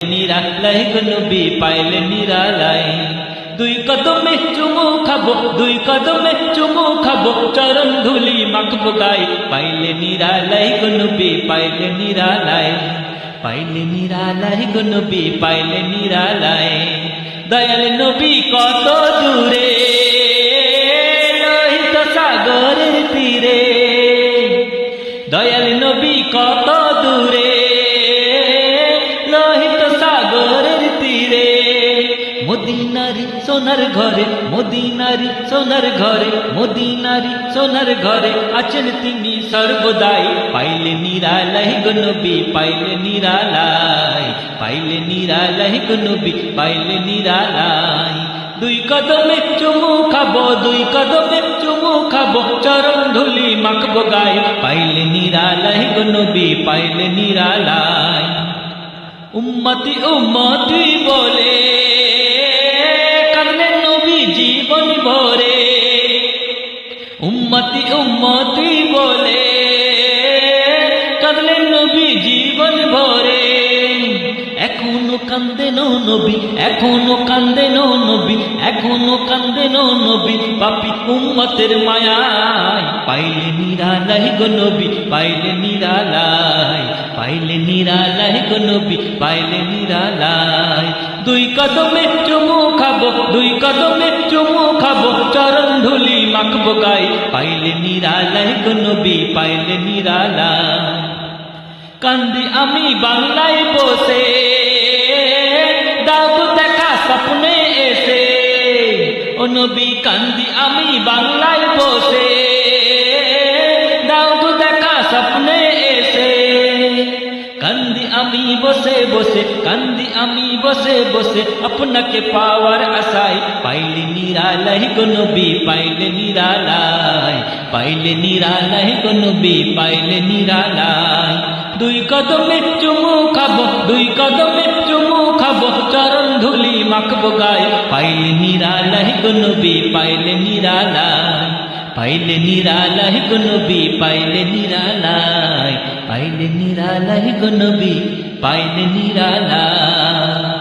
নিরালাই গো নবী পাইলে নিরালাই। দুই কদমে চুমু খাবো, দুই কদমে চুমু খাবো, চরণ ধুলি মাখবো গায়ে। পাইলে নিরালাই গো নবী পাইলে নিরালাই, পাইলে নিরালাই গো নবী পাইলে নিরালাই। দয়াল নবী কত দূরে লোহিত সাগরের তীরে, দয়াল নবী কত দূরে লোহিত সাগরের তীরে। মদিনারি সোনার ঘরে, মদিনারি সোনার ঘরে, মদিনারি সোনার ঘরে আছেন তিনি সর্বদাই। পাইলে নিরালাই গো নবী পাইলে নিরালাই, পাইলে নিরালাই গো নবী পাইলে নিরালাই। দুই কদমে চুমু খাবো, দুই কদমে চুমু খাবো, চরণ ধুলি মাখবো গায়ে। পাইলে নিরালাই গো নবী পাইলে নিরালাই। উম্মতি উম্মতি বলে কাঁদলেন নবী জীবন ভরে, উম্মতি উম্মতি বলে কাঁদলেন নবী জীবন ভরে। এখনো কান্দেন নবী, এখনো কান্দেন নবী, এখনো কান্দেন নবী পাপী উম্মতের মায়ায়। পাইলে নিরালাই গো নবী পাইলে নিরালাই, পাইলে নিরালাই গো নবী পাইলে নিরালাই। দুই কদমে চুমু খাবো, দুই কদমে চুমু খাবো, চরণ ধুলি মাখবো গায়ে। পাইলে নিরালাই গো নবী পাইলে নিরালাই। কান্দি আমি বাংলায় বসে দাও দেখা স্বপ্নে এসে, ও নবী কান্দি আমি বাংলায় বসে দাও দেখা স্বপ্নে এসে। কান্দি আমি বসে বসে, কান্দি আমি বসে বসে আপনাকে পাওয়ার আশায়। পাইলে নিরালাই গো নবী পাইলে নিরালাই, পাইলে নিরালাই গো নবী পাইলে নিরালাই। দুই কদমে চুমু খাবো, দুই কদমে চুমু খাবো, চরণ ধুলি মাখবো গায়ে। পাইলে নিরালাই গো নবী পাইলে নিরালাই, পাইলে নিরালাই গো নবী পাইলে নিরালাই, পাইলে নিরালাই গো নবী পাইলে নিরালাই।